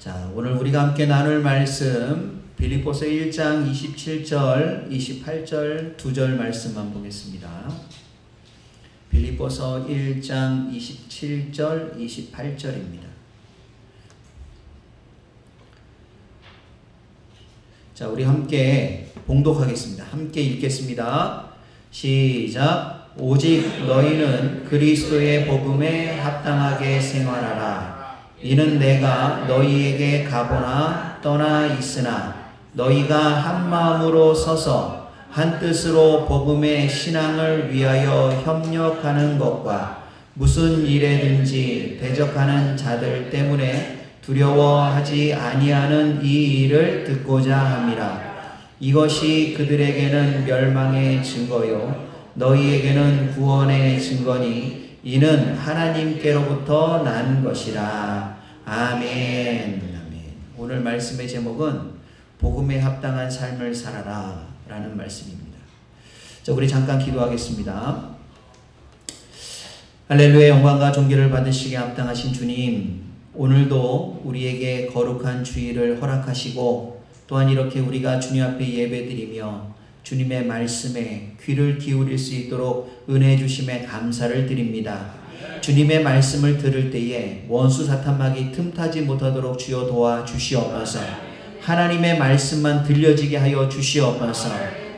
자, 오늘 우리가 함께 나눌 말씀 빌립보서 1장 27절, 28절 두 절 말씀만 보겠습니다. 빌립보서 1장 27절, 28절입니다. 자, 우리 함께 봉독하겠습니다. 함께 읽겠습니다. 시작. 오직 너희는 그리스도의 복음에 합당하게 생활하라. 이는 내가 너희에게 가보나 떠나 있으나 너희가 한 마음으로 서서 한 뜻으로 복음의 신앙을 위하여 협력하는 것과 무슨 일에든지 대적하는 자들 때문에 두려워하지 아니하는 이 일을 듣고자 함이라. 이것이 그들에게는 멸망의 증거요 너희에게는 구원의 증거니 이는 하나님께로부터 난 것이라. 아멘. 아멘. 오늘 말씀의 제목은 복음에 합당한 삶을 살아라 라는 말씀입니다. 자, 우리 잠깐 기도하겠습니다. 할렐루야. 영광과 존귀를 받으시기에 합당하신 주님, 오늘도 우리에게 거룩한 주일을 허락하시고 또한 이렇게 우리가 주님 앞에 예배드리며 주님의 말씀에 귀를 기울일 수 있도록 은혜 주심에 감사를 드립니다. 주님의 말씀을 들을 때에 원수 사탄막이 틈타지 못하도록 주여 도와주시옵소서. 하나님의 말씀만 들려지게 하여 주시옵소서.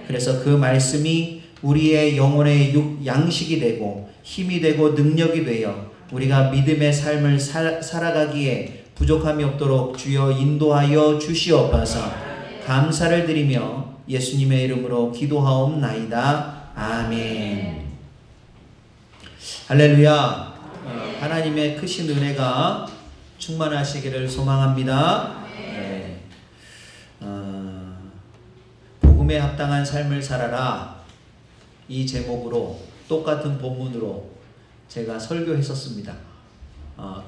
그래서 그 말씀이 우리의 영혼의 양식이 되고 힘이 되고 능력이 되어 우리가 믿음의 삶을 살아가기에 부족함이 없도록 주여 인도하여 주시옵소서. 감사를 드리며 예수님의 이름으로 기도하옵나이다. 아멘. 할렐루야. 하나님의 크신 은혜가 충만하시기를 소망합니다. 네. 복음에 합당한 삶을 살아라, 이 제목으로 똑같은 본문으로 제가 설교했었습니다.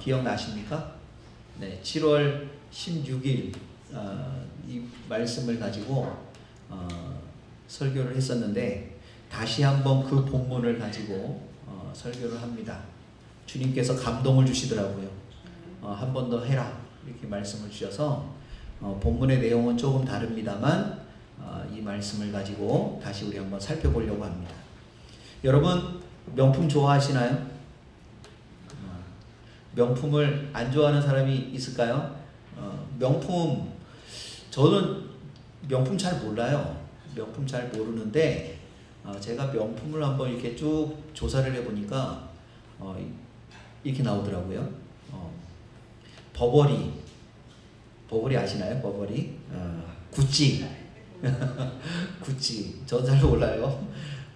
기억나십니까? 네, 7월 16일 이 말씀을 가지고 설교를 했었는데 다시 한번 그 본문을 가지고 설교를 합니다. 주님께서 감동을 주시더라고요. 한 번 더 해라 이렇게 말씀을 주셔서 본문의 내용은 조금 다릅니다만 이 말씀을 가지고 다시 우리 한번 살펴보려고 합니다. 여러분 명품 좋아하시나요? 명품을 안 좋아하는 사람이 있을까요? 명품, 저는 명품 잘 몰라요. 명품 잘 모르는데 제가 명품을 한번 이렇게 쭉 조사를 해보니까 이렇게 나오더라고요. 버버리 아시나요? 버버리? 구찌. 구찌. 전 잘 몰라요.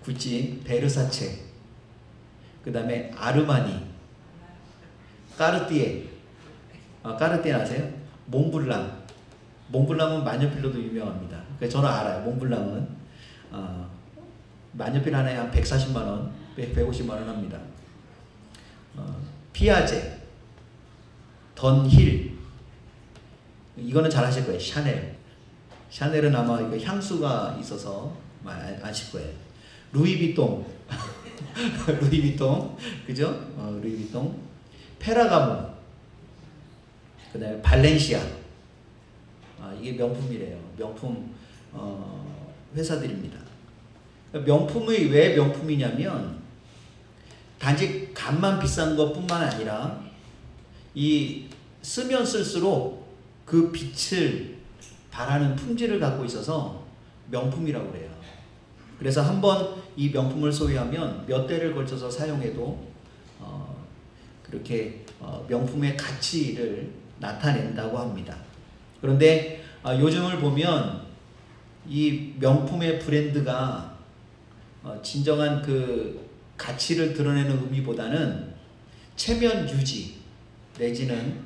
구찌, 베르사체, 그 다음에 아르마니, 까르띠에. 까르띠에 아세요? 몽블랑. 몽블랑은 마녀필로도 유명합니다. 그래서 저는 알아요. 몽블랑은 마녀필 하나에 한 140만원, 150만원 합니다. 피아제, 던힐, 이거는 잘 아실 거예요. 샤넬. 샤넬은 아마 이거 향수가 있어서 아실 거예요. 루이비통. 루이비통, 그죠? 루이비통. 페라가모, 그 다음에 발렌시아. 이게 명품이래요. 명품 회사들입니다. 명품이 왜 명품이냐면 단지 값만 비싼 것뿐만 아니라 이 쓰면 쓸수록 그 빛을 발하는 품질을 갖고 있어서 명품이라고 그래요. 그래서 한번 이 명품을 소유하면 몇 대를 걸쳐서 사용해도 그렇게 명품의 가치를 나타낸다고 합니다. 그런데 요즘을 보면 이 명품의 브랜드가 진정한 그 가치를 드러내는 의미보다는 체면 유지 내지는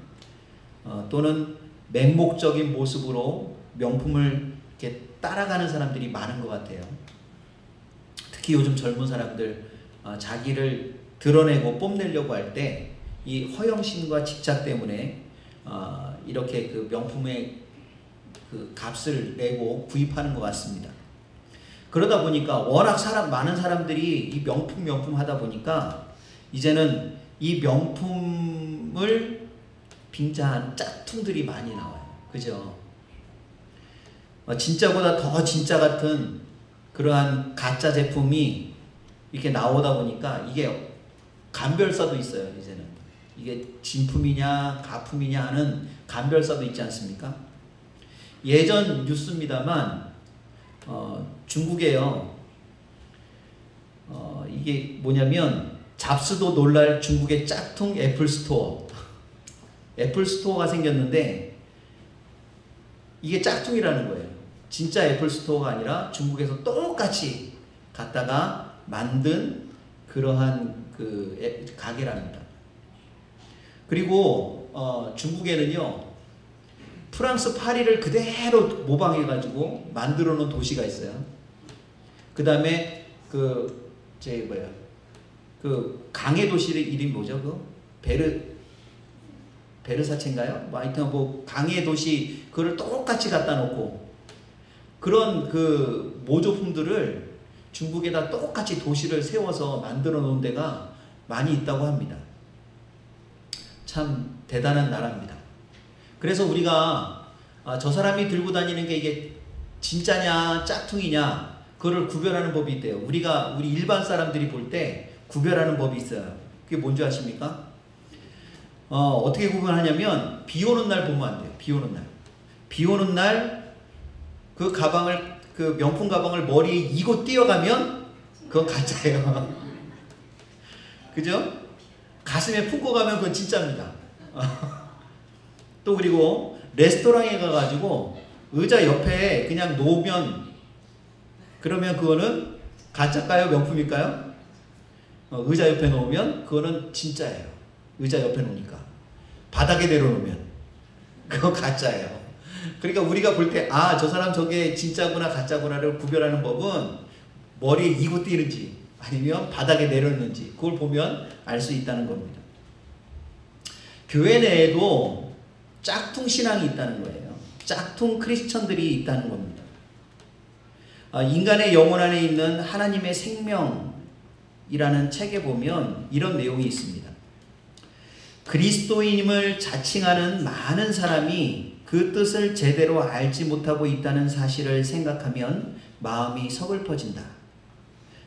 또는 맹목적인 모습으로 명품을 이렇게 따라가는 사람들이 많은 것 같아요. 특히 요즘 젊은 사람들 자기를 드러내고 뽐내려고 할 때 이 허영심과 집착 때문에 이렇게 그 명품의 그 값을 내고 구입하는 것 같습니다. 그러다 보니까 워낙 많은 사람들이 이 명품 하다 보니까 이제는 이 명품을 빙자한 짝퉁들이 많이 나와요. 그죠? 진짜보다 더 진짜 같은 그러한 가짜 제품이 이렇게 나오다 보니까 이게 감별사도 있어요. 이제는 이게 진품이냐 가품이냐 하는 감별사도 있지 않습니까? 예전 뉴스입니다만 중국에요. 이게 뭐냐면 잡스도 놀랄 중국의 짝퉁 애플 스토어. 애플 스토어가 생겼는데 이게 짝퉁이라는 거예요. 진짜 애플 스토어가 아니라 중국에서 똑같이 갖다가 만든 그러한 그 가게랍니다. 그리고 중국에는요 프랑스 파리를 그대로 모방해가지고 만들어 놓은 도시가 있어요. 그 다음에 그 강해 도시의 이름이 뭐죠? 베르사체인가요? 하여튼 강해 도시 그걸 똑같이 갖다 놓고 그런 그 모조품들을 중국에다 똑같이 도시를 세워서 만들어 놓은 데가 많이 있다고 합니다. 참 대단한 나라입니다. 그래서 우리가 저 사람이 들고 다니는 게 이게 진짜냐 짝퉁이냐 그거를 구별하는 법이 있대요. 우리 일반 사람들이 볼 때 구별하는 법이 있어요. 그게 뭔지 아십니까? 어떻게 구분하냐면 비 오는 날 보면 안 돼요. 비 오는 날 그 가방을 그 명품 가방을 머리에 이고 뛰어가면 그건 가짜예요. 그죠? 가슴에 품고 가면 그건 진짜입니다. 또 그리고 레스토랑에 가가지고 의자 옆에 그냥 놓으면 그러면 그거는 가짜일까요? 명품일까요? 의자 옆에 놓으면 그거는 진짜예요. 의자 옆에 놓으니까. 바닥에 내려놓으면 그거 가짜예요. 그러니까 우리가 볼 때 저 사람 저게 진짜구나 가짜구나를 구별하는 법은 머리에 이고 뛰는지 아니면 바닥에 내려놓는지 그걸 보면 알 수 있다는 겁니다. 교회 내에도 짝퉁 신앙이 있다는 거예요. 짝퉁 크리스천들이 있다는 겁니다. 인간의 영혼 안에 있는 하나님의 생명이라는 책에 보면 이런 내용이 있습니다. 그리스도인임을 자칭하는 많은 사람이 그 뜻을 제대로 알지 못하고 있다는 사실을 생각하면 마음이 서글퍼진다.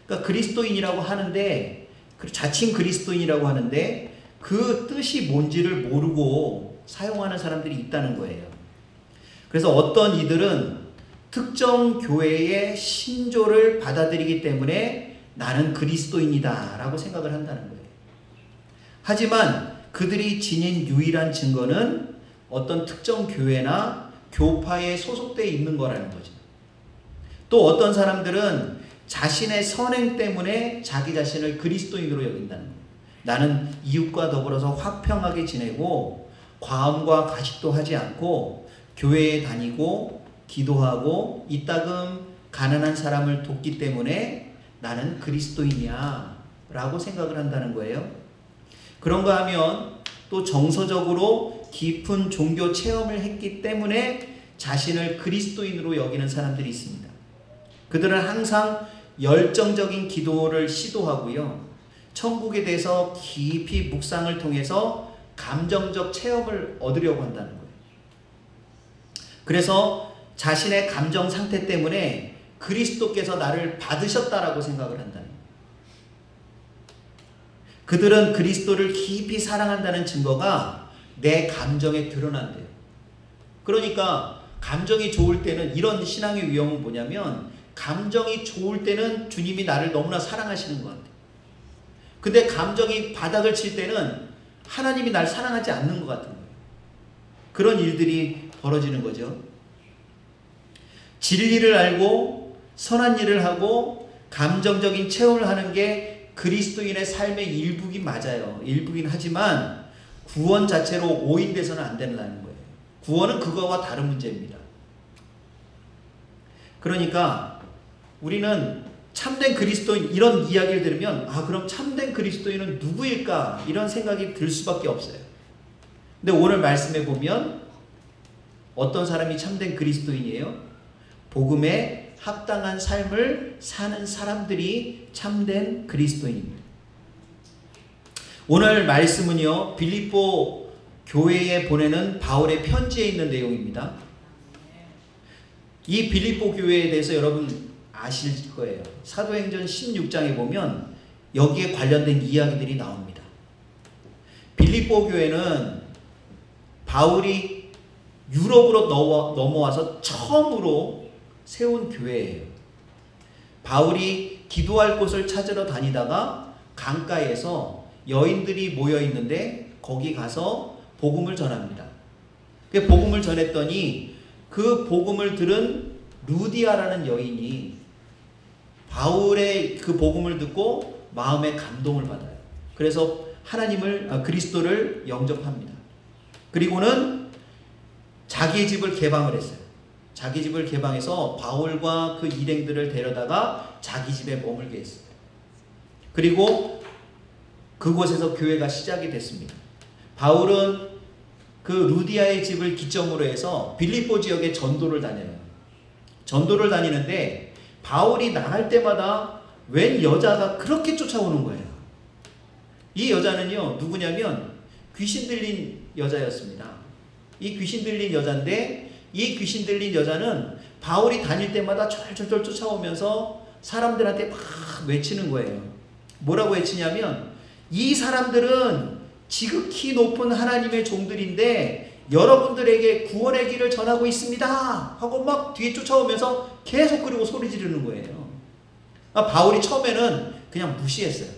그러니까 그리스도인이라고 하는데 자칭 그리스도인이라고 하는데 그 뜻이 뭔지를 모르고 사용하는 사람들이 있다는 거예요. 그래서 어떤 이들은 특정 교회의 신조를 받아들이기 때문에 나는 그리스도인이다 라고 생각을 한다는 거예요. 하지만 그들이 지닌 유일한 증거는 어떤 특정 교회나 교파에 소속되어 있는 거라는 거죠. 또 어떤 사람들은 자신의 선행 때문에 자기 자신을 그리스도인으로 여긴다는 거예요. 나는 이웃과 더불어서 화평하게 지내고 과음과 가식도 하지 않고 교회에 다니고 기도하고 이따금 가난한 사람을 돕기 때문에 나는 그리스도인이야 라고 생각을 한다는 거예요. 그런가 하면 또 정서적으로 깊은 종교 체험을 했기 때문에 자신을 그리스도인으로 여기는 사람들이 있습니다. 그들은 항상 열정적인 기도를 시도하고요. 천국에 대해서 깊이 묵상을 통해서 감정적 체험을 얻으려고 한다는 거예요. 그래서 자신의 감정 상태 때문에 그리스도께서 나를 받으셨다라고 생각을 한다는 거예요. 그들은 그리스도를 깊이 사랑한다는 증거가 내 감정에 드러난대요. 그러니까 감정이 좋을 때는 이런 신앙의 위험은 뭐냐면 감정이 좋을 때는 주님이 나를 너무나 사랑하시는 것 같아요. 근데 감정이 바닥을 칠 때는 하나님이 날 사랑하지 않는 것 같은 거예요. 그런 일들이 벌어지는 거죠. 진리를 알고 선한 일을 하고 감정적인 체험을 하는 게 그리스도인의 삶의 일부긴 맞아요. 일부긴 하지만 구원 자체로 오인돼서는 안 된다는 거예요. 구원은 그거와 다른 문제입니다. 그러니까 우리는 참된 그리스도인 이런 이야기를 들으면 그럼 참된 그리스도인은 누구일까 이런 생각이 들 수밖에 없어요. 근데 오늘 말씀에 보면 어떤 사람이 참된 그리스도인이에요? 복음에 합당한 삶을 사는 사람들이 참된 그리스도인입니다. 오늘 말씀은요 빌립보 교회에 보내는 바울의 편지에 있는 내용입니다. 이 빌립보 교회에 대해서 여러분 아실 거예요. 사도행전 16장에 보면 여기에 관련된 이야기들이 나옵니다. 빌립보 교회는 바울이 유럽으로 넘어와서 처음으로 세운 교회예요. 바울이 기도할 곳을 찾으러 다니다가 강가에서 여인들이 모여 있는데 거기 가서 복음을 전합니다. 그 복음을 전했더니 그 복음을 들은 루디아라는 여인이 바울의 그 복음을 듣고 마음에 감동을 받아요. 그래서 그리스도를 영접합니다. 그리고는 자기의 집을 개방을 했어요. 자기 집을 개방해서 바울과 그 일행들을 데려다가 자기 집에 머물게 했어요. 그리고 그곳에서 교회가 시작이 됐습니다. 바울은 그 루디아의 집을 기점으로 해서 빌립보 지역에 전도를 다녀요. 전도를 다니는데 바울이 나갈 때마다 웬 여자가 그렇게 쫓아오는 거예요. 이 여자는요, 누구냐면 귀신 들린 여자였습니다. 이 귀신 들린 여자인데 이 귀신 들린 여자는 바울이 다닐 때마다 쫄쫄쫄 쫓아오면서 사람들한테 막 외치는 거예요. 뭐라고 외치냐면 이 사람들은 지극히 높은 하나님의 종들인데 여러분들에게 구원의 길을 전하고 있습니다 하고 막 뒤에 쫓아오면서 계속 그러고 소리 지르는 거예요. 바울이 처음에는 그냥 무시했어요.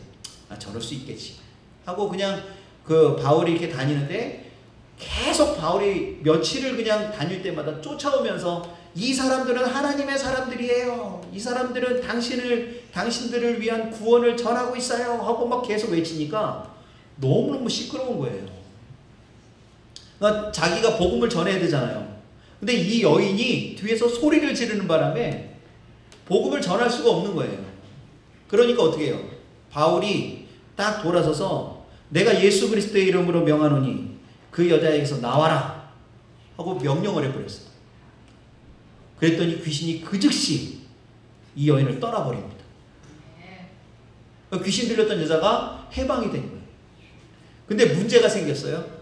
저럴 수 있겠지 하고 그냥 그 바울이 이렇게 다니는데 계속 바울이 며칠을 그냥 다닐 때마다 쫓아오면서 이 사람들은 하나님의 사람들이에요. 이 사람들은 당신들을 위한 구원을 전하고 있어요 하고 막 계속 외치니까 너무너무 시끄러운 거예요. 그러니까 자기가 복음을 전해야 되잖아요. 근데 이 여인이 뒤에서 소리를 지르는 바람에 복음을 전할 수가 없는 거예요. 그러니까 어떻게 해요? 바울이 딱 돌아서서 내가 예수 그리스도의 이름으로 명하노니 그 여자에게서 나와라 하고 명령을 해버렸어요. 그랬더니 귀신이 그 즉시 이 여인을 떠나버립니다. 귀신 들렸던 여자가 해방이 된 거예요. 근데 문제가 생겼어요.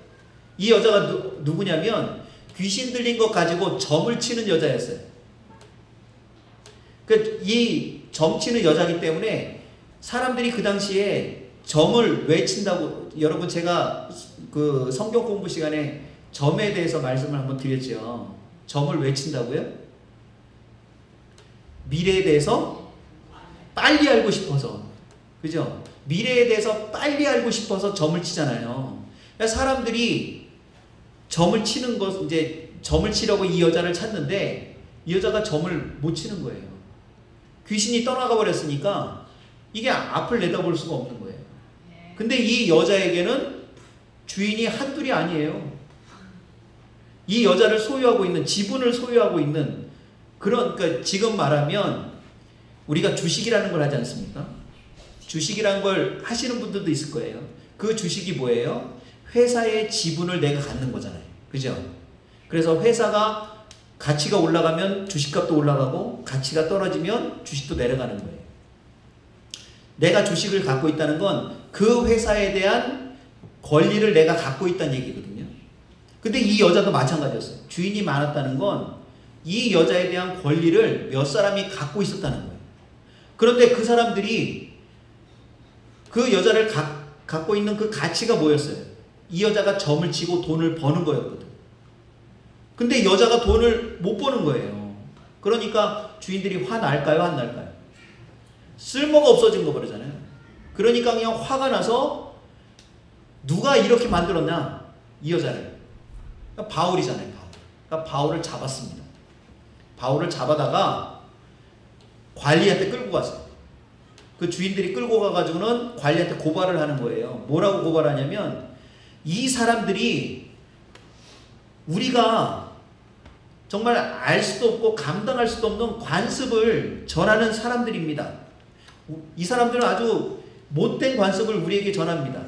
이 여자가 누구냐면 귀신 들린 것 가지고 점을 치는 여자였어요. 이 점 치는 여자이기 때문에 사람들이 그 당시에 점을 왜 친다고, 여러분 제가 그 성경 공부 시간에 점에 대해서 말씀을 한번 드렸죠. 점을 왜 친다고요? 미래에 대해서 빨리 알고 싶어서, 그죠? 미래에 대해서 빨리 알고 싶어서 점을 치잖아요. 그러니까 사람들이 점을 치는 것, 이제 점을 치려고 이 여자를 찾는데 이 여자가 점을 못 치는 거예요. 귀신이 떠나가 버렸으니까 이게 앞을 내다볼 수가 없는 거예요. 근데 이 여자에게는 주인이 한둘이 아니에요. 이 여자를 소유하고 있는, 지분을 소유하고 있는 그런, 그러니까 지금 말하면 우리가 주식이라는 걸 하지 않습니까? 주식이라는 걸 하시는 분들도 있을 거예요. 그 주식이 뭐예요? 회사의 지분을 내가 갖는 거잖아요. 그죠? 그래서 회사가 가치가 올라가면 주식값도 올라가고 가치가 떨어지면 주식도 내려가는 거예요. 내가 주식을 갖고 있다는 건 그 회사에 대한 권리를 내가 갖고 있다는 얘기거든요. 근데 이 여자도 마찬가지였어요. 주인이 많았다는 건 이 여자에 대한 권리를 몇 사람이 갖고 있었다는 거예요. 그런데 그 사람들이 그 여자를 갖고 있는 그 가치가 뭐였어요? 이 여자가 점을 치고 돈을 버는 거였거든. 근데 여자가 돈을 못 버는 거예요. 그러니까 주인들이 화날까요? 안 날까요? 쓸모가 없어진 거 버리잖아요. 그러니까 그냥 화가 나서 누가 이렇게 만들었냐? 이 여자를. 그러니까 바울이잖아요. 그러니까 바울을 잡았습니다. 바울을 잡아다가 관리한테 끌고 갔어요. 그 주인들이 끌고 가가지고는 관리한테 고발을 하는 거예요. 뭐라고 고발하냐면 이 사람들이 우리가 정말 알 수도 없고 감당할 수도 없는 관습을 전하는 사람들입니다. 이 사람들은 아주 못된 관습을 우리에게 전합니다.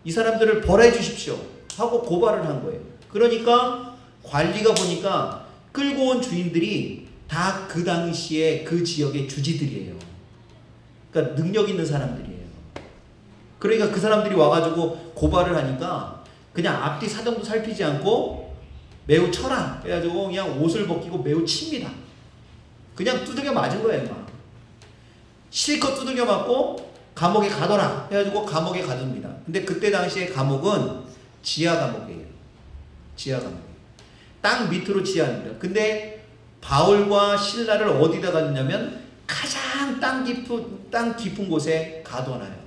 이 사람들을 벌해 주십시오 하고 고발을 한 거예요. 그러니까 관리가 보니까 끌고 온 주인들이 다 그 당시에 그 지역의 주지들이에요. 그러니까 능력 있는 사람들이에요. 그러니까 그 사람들이 와가지고 고발을 하니까 그냥 앞뒤 사정도 살피지 않고 매우 쳐라 해가지고 그냥 옷을 벗기고 매우 칩니다. 그냥 두들겨 맞은 거예요. 막. 실컷 두들겨 맞고 감옥에 가둬라 해가지고 감옥에 가둡니다. 근데 그때 당시에 감옥은 지하 감옥이에요. 지하 감옥. 땅 밑으로 지하입니다. 근데 바울과 신라를 어디다 가두냐면 가장 땅 깊은 곳에 가둬놔요.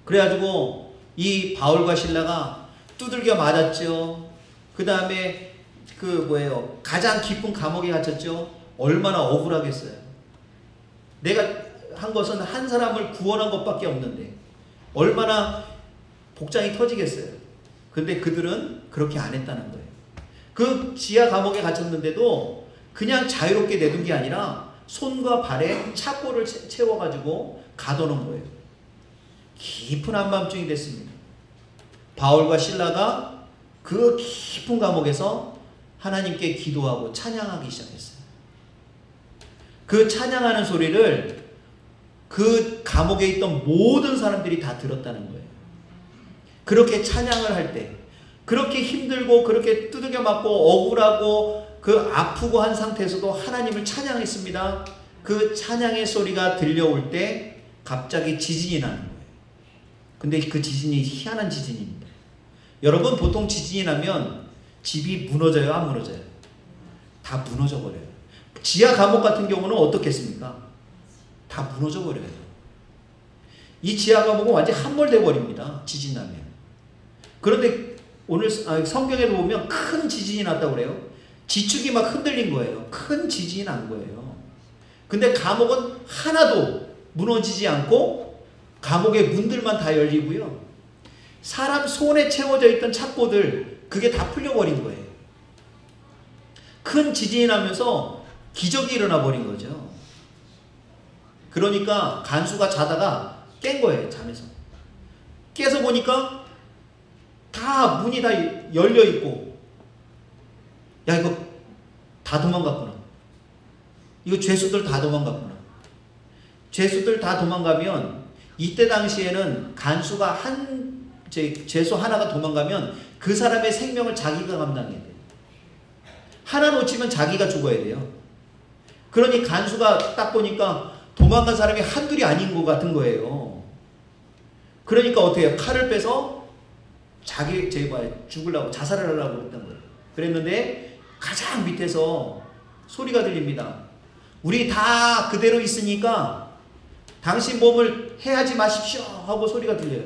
그래가지고 이 바울과 신라가 두들겨 맞았죠. 그 다음에 가장 깊은 감옥에 갇혔죠. 얼마나 억울하겠어요. 내가 한 것은 한 사람을 구원한 것밖에 없는데 얼마나 복장이 터지겠어요. 근데 그들은 그렇게 안 했다는 거예요. 그 지하 감옥에 갇혔는데도 그냥 자유롭게 내둔 게 아니라 손과 발에 착고를 채워가지고 가둬놓은 거예요. 깊은 한밤중이 됐습니다. 바울과 신라가 그 깊은 감옥에서 하나님께 기도하고 찬양하기 시작했어요. 그 찬양하는 소리를 그 감옥에 있던 모든 사람들이 다 들었다는 거예요. 그렇게 찬양을 할 때, 그렇게 힘들고 그렇게 두들겨 맞고 억울하고 그 아프고 한 상태에서도 하나님을 찬양했습니다. 그 찬양의 소리가 들려올 때 갑자기 지진이 나는 거예요. 근데 그 지진이 희한한 지진입니다. 여러분, 보통 지진이 나면 집이 무너져요, 안 무너져요? 다 무너져 버려요. 지하 감옥 같은 경우는 어떻겠습니까? 다 무너져 버려요. 이 지하 감옥은 완전히 함몰돼 버립니다. 지진 나면. 그런데 오늘 성경에도 보면 큰 지진이 났다고 그래요. 지축이 막 흔들린 거예요. 큰 지진이 난 거예요. 근데 감옥은 하나도 무너지지 않고 감옥의 문들만 다 열리고요. 사람 손에 채워져 있던 착고들 그게 다 풀려버린 거예요. 큰 지진이 나면서 기적이 일어나 버린 거죠. 그러니까 간수가 자다가 깬 거예요. 잠에서. 깨서 보니까 다 문이 다 열려 있고, 야, 이거 다 도망갔구나. 이거 죄수들 다 도망갔구나. 죄수들 다 도망가면 이때 당시에는 간수가 죄수 하나가 도망가면 그 사람의 생명을 자기가 감당해야 돼요. 하나 놓치면 자기가 죽어야 돼요. 그러니 간수가 딱 보니까 도망간 사람이 한둘이 아닌 것 같은 거예요. 그러니까 어떻게 해요? 칼을 빼서 죽으려고, 자살을 하려고 했던 거예요. 그랬는데 가장 밑에서 소리가 들립니다. 우리 다 그대로 있으니까 당신 몸을 해하지 마십시오 하고 소리가 들려요.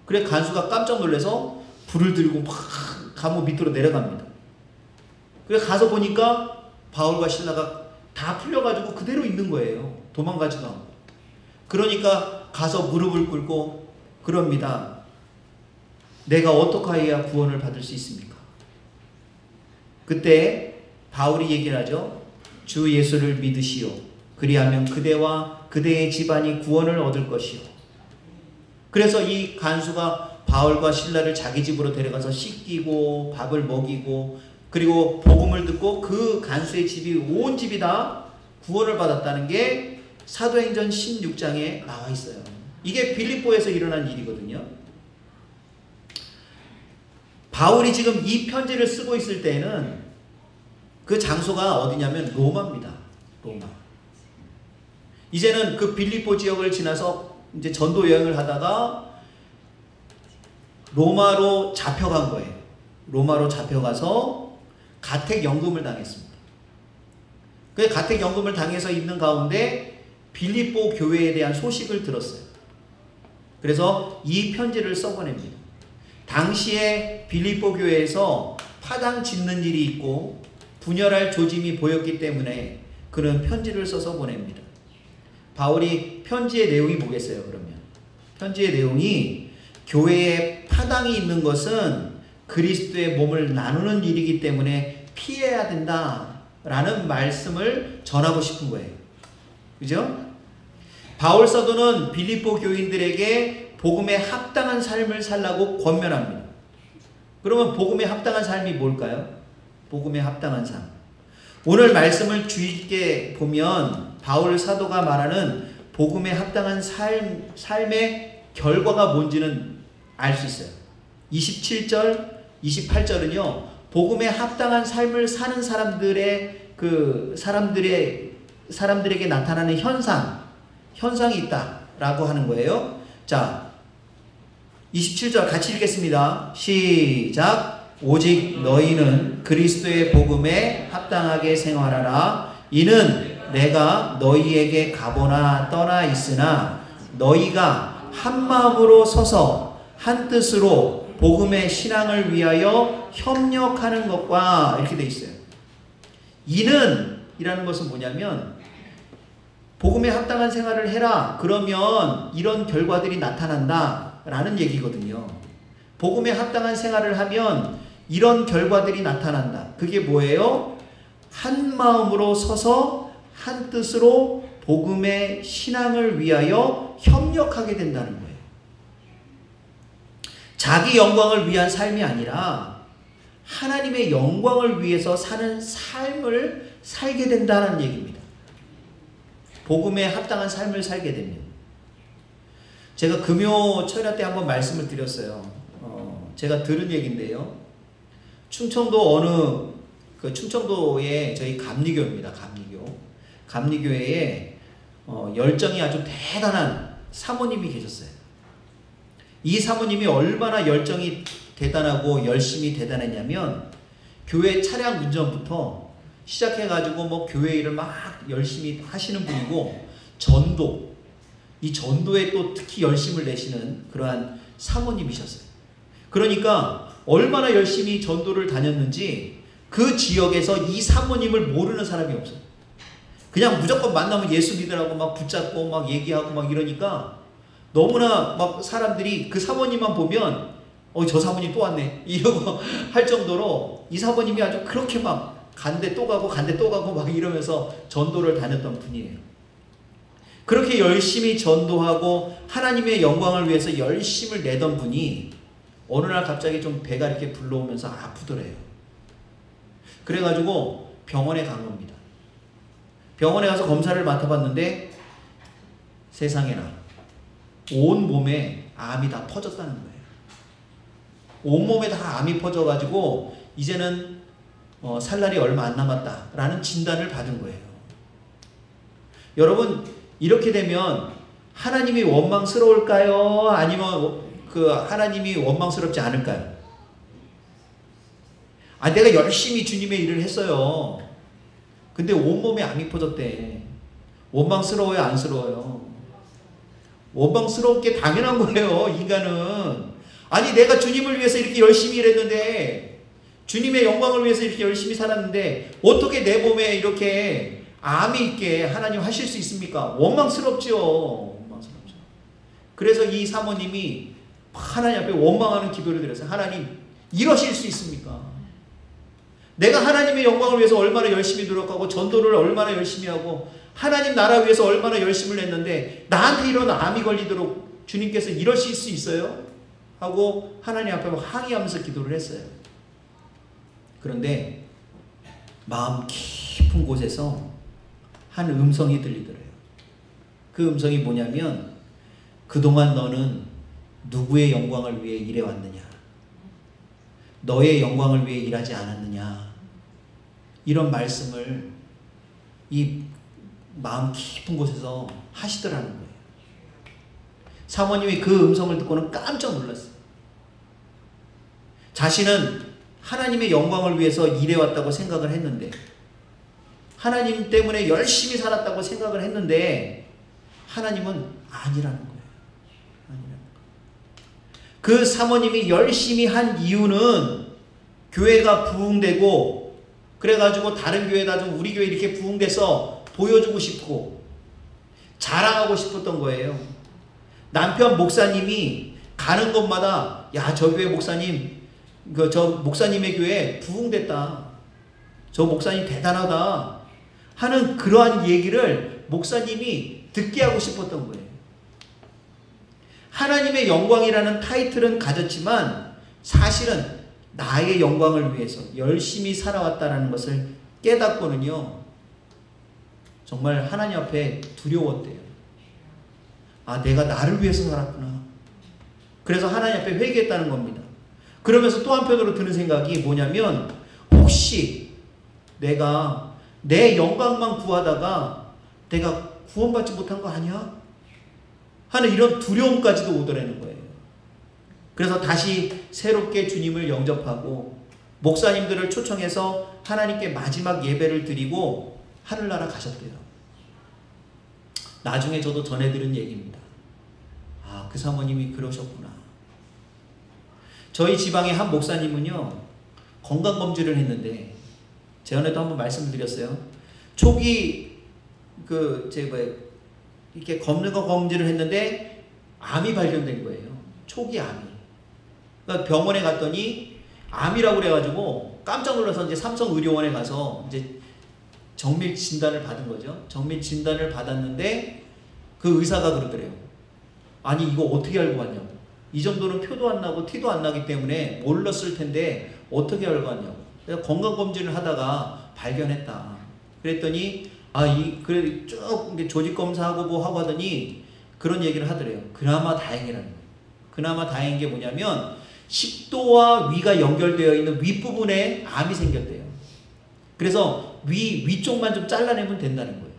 그래 간수가 깜짝 놀라서 불을 들고 막 감옥 밑으로 내려갑니다. 그래 가서 보니까 바울과 신라가 다 풀려가지고 그대로 있는 거예요. 도망가지도 않고. 그러니까 가서 무릎을 꿇고 그럽니다. 내가 어떻게 해야 구원을 받을 수 있습니까? 그때 바울이 얘기를 하죠. 주 예수를 믿으시오. 그리하면 그대와 그대의 집안이 구원을 얻을 것이오. 그래서 이 간수가 바울과 신라를 자기 집으로 데려가서 씻기고 밥을 먹이고 그리고 복음을 듣고 그 간수의 집이 온 집이 다 구원을 받았다는 게 사도행전 16장에 나와 있어요. 이게 빌립보에서 일어난 일이거든요. 바울이 지금 이 편지를 쓰고 있을 때는 그 장소가 어디냐면 로마입니다. 로마. 이제는 그 빌립보 지역을 지나서 이제 전도 여행을 하다가 로마로 잡혀간 거예요. 로마로 잡혀가서 가택연금을 당했습니다. 그 가택연금을 당해서 있는 가운데 빌립보 교회에 대한 소식을 들었어요. 그래서 이 편지를 써보냅니다. 당시에 빌립보 교회에서 파당 짓는 일이 있고 분열할 조짐이 보였기 때문에 그런 편지를 써서 보냅니다. 바울이 편지의 내용이 뭐겠어요, 그러면? 편지의 내용이 교회에 파당이 있는 것은 그리스도의 몸을 나누는 일이기 때문에 피해야 된다라는 말씀을 전하고 싶은 거예요. 그죠? 바울 사도는 빌립보 교인들에게 복음에 합당한 삶을 살라고 권면합니다. 그러면 복음에 합당한 삶이 뭘까요? 복음에 합당한 삶. 오늘 말씀을 주의 깊게 보면 바울 사도가 말하는 복음에 합당한 삶의 결과가 뭔지는 알 수 있어요. 27절, 28절은요. 복음에 합당한 삶을 사는 사람들에게 나타나는 현상이 있다라고 하는 거예요. 자, 27절 같이 읽겠습니다. 시작. 오직 너희는 그리스도의 복음에 합당하게 생활하라. 이는 내가 너희에게 가보나 떠나 있으나 너희가 한 마음으로 서서 한 뜻으로 복음의 신앙을 위하여 협력하는 것과 이렇게 돼 있어요. 이는 이라는 것은 뭐냐면 복음에 합당한 생활을 해라. 그러면 이런 결과들이 나타난다 라는 얘기거든요. 복음에 합당한 생활을 하면 이런 결과들이 나타난다. 그게 뭐예요? 한 마음으로 서서 한 뜻으로 복음의 신앙을 위하여 협력하게 된다는 거예요. 자기 영광을 위한 삶이 아니라 하나님의 영광을 위해서 사는 삶을 살게 된다는 얘기입니다. 복음에 합당한 삶을 살게 되면. 제가 금요 철야 때 한번 말씀을 드렸어요. 제가 들은 얘기인데요. 충청도 충청도에 저희 감리교입니다. 감리교회에 열정이 아주 대단한 사모님이 계셨어요. 이 사모님이 얼마나 열정이 대단하고 열심히 대단했냐면 교회 차량 운전부터 시작해가지고 뭐 교회 일을 막 열심히 하시는 분이고 이 전도에 또 특히 열심을 내시는 그러한 사모님이셨어요. 그러니까 얼마나 열심히 전도를 다녔는지 그 지역에서 이 사모님을 모르는 사람이 없어요. 그냥 무조건 만나면 예수 믿으라고 막 붙잡고 막 얘기하고 막 이러니까 너무나 막 사람들이 그 사모님만 보면 저 사모님 또 왔네 이러고 할 정도로 이 사모님이 아주 그렇게 막 간데 또 가고 막 이러면서 전도를 다녔던 분이에요. 그렇게 열심히 전도하고 하나님의 영광을 위해서 열심을 내던 분이 어느 날 갑자기 좀 배가 이렇게 불러오면서 아프더래요. 그래가지고 병원에 간 겁니다. 병원에 가서 검사를 맡아봤는데 세상에나 온 몸에 암이 다 퍼졌다는 거예요. 온몸에 다 암이 퍼져가지고 이제는 살 날이 얼마 안 남았다라는 진단을 받은 거예요. 여러분 이렇게 되면 하나님이 원망스러울까요? 아니면 하나님이 원망스럽지 않을까요? 내가 열심히 주님의 일을 했어요. 근데 온몸에 암이 퍼졌대. 원망스러워요? 안쓰러워요? 원망스러운 게 당연한 거예요. 인간은. 내가 주님을 위해서 이렇게 열심히 일했는데 주님의 영광을 위해서 이렇게 열심히 살았는데 어떻게 내 몸에 이렇게 암이 있게 하나님 하실 수 있습니까? 원망스럽죠. 그래서 이 사모님이 하나님 앞에 원망하는 기도를 드렸어요. 하나님 이러실 수 있습니까? 내가 하나님의 영광을 위해서 얼마나 열심히 노력하고 전도를 얼마나 열심히 하고 하나님 나라 위해서 얼마나 열심을 했는데 나한테 이런 암이 걸리도록 주님께서 이러실 수 있어요? 하고 하나님 앞에 항의하면서 기도를 했어요. 그런데 마음 깊은 곳에서 한 음성이 들리더래요. 그 음성이 뭐냐면 그동안 너는 누구의 영광을 위해 일해왔느냐? 너의 영광을 위해 일하지 않았느냐? 이런 말씀을 이 마음 깊은 곳에서 하시더라는 거예요. 사모님이 그 음성을 듣고는 깜짝 놀랐어요. 자신은 하나님의 영광을 위해서 일해왔다고 생각을 했는데 하나님 때문에 열심히 살았다고 생각을 했는데 하나님은 아니라는 거예요. 그 사모님이 열심히 한 이유는 교회가 부흥되고 그래가지고 다른 교회다 좀 우리 교회 이렇게 부흥돼서 보여주고 싶고 자랑하고 싶었던 거예요. 남편 목사님이 가는 곳마다 저 교회 목사님 저 목사님의 교회 부흥됐다. 저 목사님 대단하다. 하는 그러한 얘기를 목사님이 듣게 하고 싶었던 거예요. 하나님의 영광이라는 타이틀은 가졌지만 사실은 나의 영광을 위해서 열심히 살아왔다는 것을 깨닫고는요. 정말 하나님 앞에 두려웠대요. 내가 나를 위해서 살았구나. 그래서 하나님 앞에 회개했다는 겁니다. 그러면서 또 한편으로 드는 생각이 뭐냐면 혹시 내가 내 영광만 구하다가 내가 구원받지 못한 거 아니야? 하는 이런 두려움까지도 오더라는 거예요. 그래서 다시 새롭게 주님을 영접하고 목사님들을 초청해서 하나님께 마지막 예배를 드리고 하늘나라 가셨대요. 나중에 저도 전해들은 얘기입니다. 아, 그 사모님이 그러셨구나. 저희 지방의 한 목사님은요, 건강검진을 했는데, 제가 한번 말씀을 드렸어요. 초기, 이렇게 검진을 했는데, 암이 발견된 거예요. 초기 암이. 그러니까 병원에 갔더니, 암이라고 그래가지고, 깜짝 놀라서 이제 삼성의료원에 가서, 이제 정밀 진단을 받은 거죠. 정밀 진단을 받았는데, 그 의사가 그러더래요. 아니, 이거 어떻게 알고 왔냐고. 이 정도는 표도 안 나고 티도 안 나기 때문에 몰랐을 텐데 어떻게 알고 왔냐고. 그래서 건강검진을 하다가 발견했다. 그랬더니 그래 쭉 조직검사하고 뭐 하고 하더니 그런 얘기를 하더래요. 그나마 다행이라는 거예요. 그나마 다행인 게 뭐냐면 식도와 위가 연결되어 있는 윗부분에 암이 생겼대요. 그래서 위쪽만 좀 잘라내면 된다는 거예요.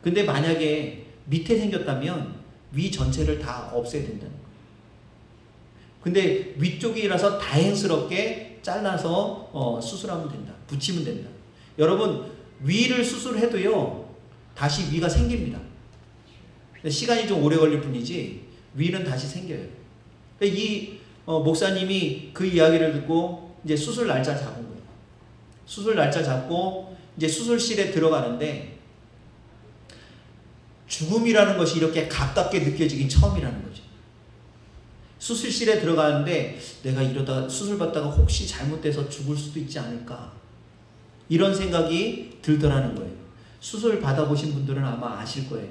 근데 만약에 밑에 생겼다면 위 전체를 다 없애야 된다는 거예요. 근데 위쪽이라서 다행스럽게 잘라서 수술하면 된다. 붙이면 된다. 여러분, 위를 수술해도요, 다시 위가 생깁니다. 시간이 좀 오래 걸릴 뿐이지 위는 다시 생겨요. 이 목사님이 그 이야기를 듣고 이제 수술 날짜 잡은 거예요. 수술 날짜 잡고 이제 수술실에 들어가는데 죽음이라는 것이 이렇게 가깝게 느껴지긴 처음이라는 거죠. 수술실에 들어가는데 내가 이러다 수술 받다가 혹시 잘못돼서 죽을 수도 있지 않을까, 이런 생각이 들더라는 거예요. 수술 받아보신 분들은 아마 아실 거예요.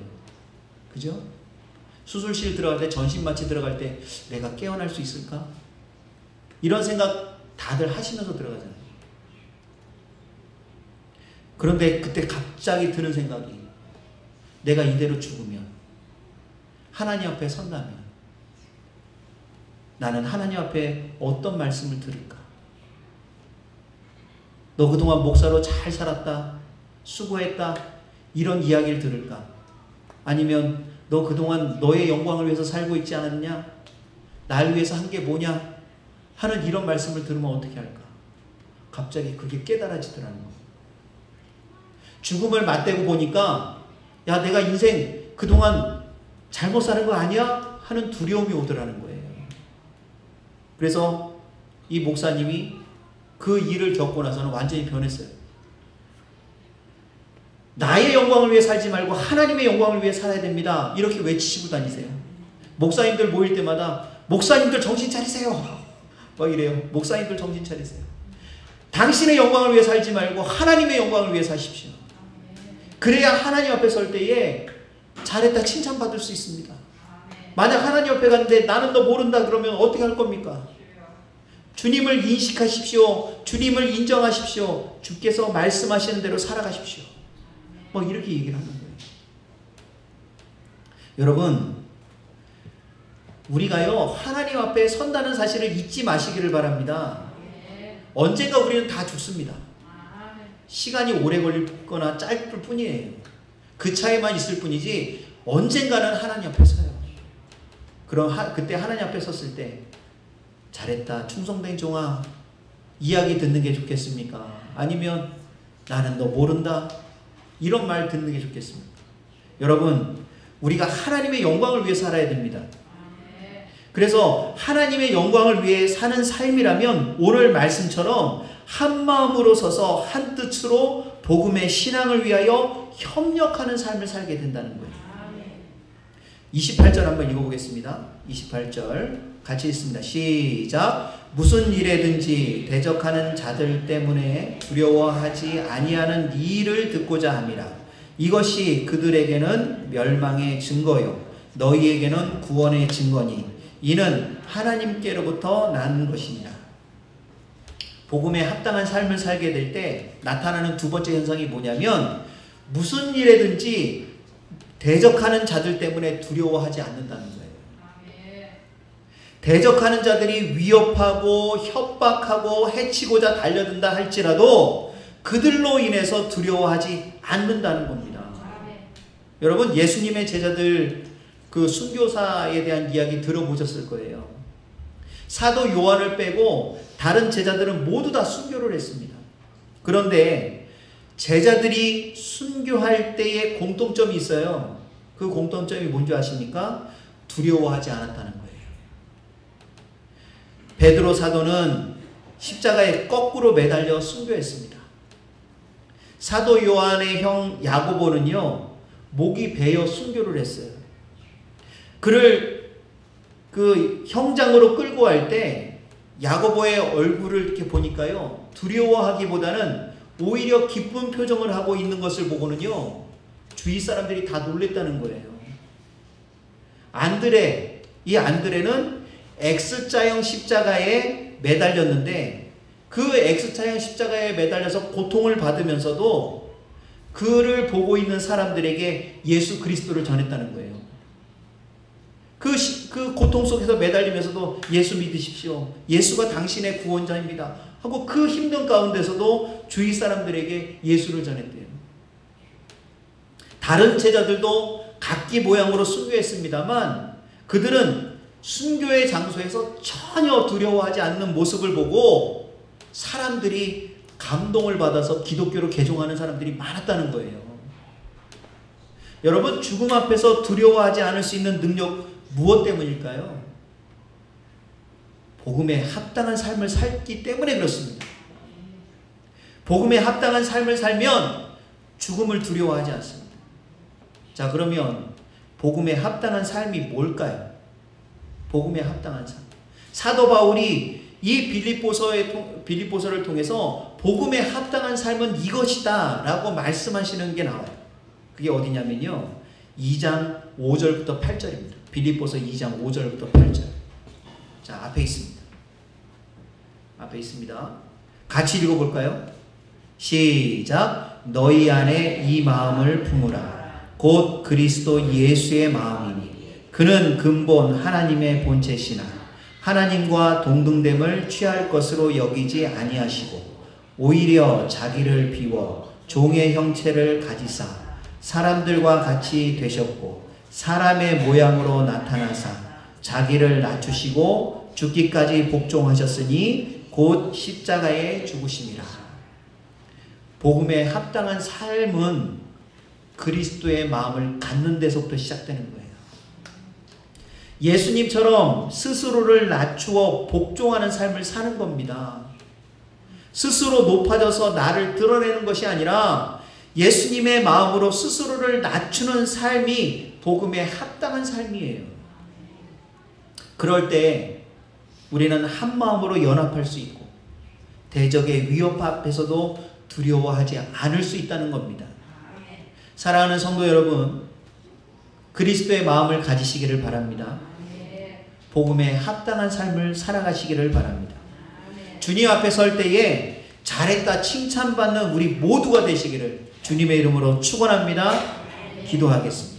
그죠? 수술실 들어갈 때, 전신마취 들어갈 때 내가 깨어날 수 있을까? 이런 생각 다들 하시면서 들어가잖아요. 그런데 그때 갑자기 드는 생각이, 내가 이대로 죽으면, 하나님 앞에 선다면 나는 하나님 앞에 어떤 말씀을 들을까? 너 그동안 목사로 잘 살았다, 수고했다, 이런 이야기를 들을까? 아니면 너 그동안 너의 영광을 위해서 살고 있지 않았냐? 날 위해서 한 게 뭐냐? 하는 이런 말씀을 들으면 어떻게 할까? 갑자기 그게 깨달아지더라는 거예요. 죽음을 맞대고 보니까 야, 내가 인생 그동안 잘못 사는 거 아니야? 하는 두려움이 오더라는 거예요. 그래서 이 목사님이 그 일을 겪고 나서는 완전히 변했어요. 나의 영광을 위해 살지 말고 하나님의 영광을 위해 살아야 됩니다. 이렇게 외치시고 다니세요. 목사님들 모일 때마다 목사님들 정신 차리세요. 막 이래요. 목사님들 정신 차리세요. 당신의 영광을 위해 살지 말고 하나님의 영광을 위해 사십시오. 그래야 하나님 앞에 설 때에 잘했다 칭찬받을 수 있습니다. 만약 하나님 옆에 갔는데 나는 너 모른다 그러면 어떻게 할 겁니까? 주님을 인식하십시오. 주님을 인정하십시오. 주께서 말씀하시는 대로 살아가십시오. 뭐 이렇게 얘기를 하는 거예요. 여러분, 우리가요 하나님 앞에 선다는 사실을 잊지 마시기를 바랍니다. 언젠가 우리는 다 죽습니다. 시간이 오래 걸리거나 짧을 뿐이에요. 그 차이만 있을 뿐이지 언젠가는 하나님 앞에 서요. 그럼 그때 하나님 앞에 섰을 때 잘했다 충성된 종아 이야기 듣는 게 좋겠습니까? 아니면 나는 너 모른다 이런 말 듣는 게 좋겠습니까? 여러분, 우리가 하나님의 영광을 위해 살아야 됩니다. 그래서 하나님의 영광을 위해 사는 삶이라면 오늘 말씀처럼 한 마음으로 서서 한 뜻으로 복음의 신앙을 위하여 협력하는 삶을 살게 된다는 거예요. 28절 한번 읽어보겠습니다. 28절 같이 읽습니다. 시작. 무슨 일에든지 대적하는 자들 때문에 두려워하지 아니하는 이 일을 듣고자 함이라. 이것이 그들에게는 멸망의 증거요 너희에게는 구원의 증거니 이는 하나님께로부터 난 것이니라. 복음에 합당한 삶을 살게 될 때 나타나는 두 번째 현상이 뭐냐면 무슨 일에든지 대적하는 자들 때문에 두려워하지 않는다는 거예요. 대적하는 자들이 위협하고 협박하고 해치고자 달려든다 할지라도 그들로 인해서 두려워하지 않는다는 겁니다. 여러분, 예수님의 제자들 그 순교사에 대한 이야기 들어보셨을 거예요. 사도 요한을 빼고 다른 제자들은 모두 다 순교를 했습니다. 그런데 제자들이 순교할 때의 공통점이 있어요. 그 공통점이 뭔지 아십니까? 두려워하지 않았다는 거예요. 베드로 사도는 십자가에 거꾸로 매달려 순교했습니다. 사도 요한의 형 야고보는요, 목이 베어 순교를 했어요. 그를 그 형장으로 끌고 갈 때 야고보의 얼굴을 이렇게 보니까요, 두려워하기보다는 오히려 기쁜 표정을 하고 있는 것을 보고는요, 주위 사람들이 다 놀랬다는 거예요. 이 안드레는 X자형 십자가에 매달렸는데 그 X자형 십자가에 매달려서 고통을 받으면서도 그를 보고 있는 사람들에게 예수 그리스도를 전했다는 거예요. 그 고통 속에서 매달리면서도 예수 믿으십시오. 예수가 당신의 구원자입니다. 하고 그 힘든 가운데서도 주위 사람들에게 예수를 전했대요. 다른 제자들도 각기 모양으로 순교했습니다만 그들은 순교의 장소에서 전혀 두려워하지 않는 모습을 보고 사람들이 감동을 받아서 기독교로 개종하는 사람들이 많았다는 거예요. 여러분, 죽음 앞에서 두려워하지 않을 수 있는 능력 무엇 때문일까요? 복음에 합당한 삶을 살기 때문에 그렇습니다. 복음에 합당한 삶을 살면 죽음을 두려워하지 않습니다. 자, 그러면 복음에 합당한 삶이 뭘까요? 복음에 합당한 삶. 사도 바울이 이 빌립보서를 통해서 복음에 합당한 삶은 이것이다 라고 말씀하시는 게 나와요. 그게 어디냐면요, 2장 5절부터 8절입니다. 빌립보서 2장 5절부터 8절. 자, 앞에 있습니다. 같이 읽어볼까요? 시작. 너희 안에 이 마음을 품으라. 곧 그리스도 예수의 마음이니 그는 근본 하나님의 본체시나 하나님과 동등됨을 취할 것으로 여기지 아니하시고 오히려 자기를 비워 종의 형체를 가지사 사람들과 같이 되셨고 사람의 모양으로 나타나사 자기를 낮추시고 죽기까지 복종하셨으니 곧 십자가에 죽으심이라. 복음에 합당한 삶은 그리스도의 마음을 갖는 데서부터 시작되는 거예요. 예수님처럼 스스로를 낮추어 복종하는 삶을 사는 겁니다. 스스로 높아져서 나를 드러내는 것이 아니라 예수님의 마음으로 스스로를 낮추는 삶이 복음에 합당한 삶이에요. 그럴 때 우리는 한 마음으로 연합할 수 있고 대적의 위협 앞에서도 두려워하지 않을 수 있다는 겁니다. 사랑하는 성도 여러분, 그리스도의 마음을 가지시기를 바랍니다. 복음에 합당한 삶을 살아가시기를 바랍니다. 주님 앞에 설 때에 잘했다 칭찬받는 우리 모두가 되시기를 주님의 이름으로 축원합니다. 기도하겠습니다.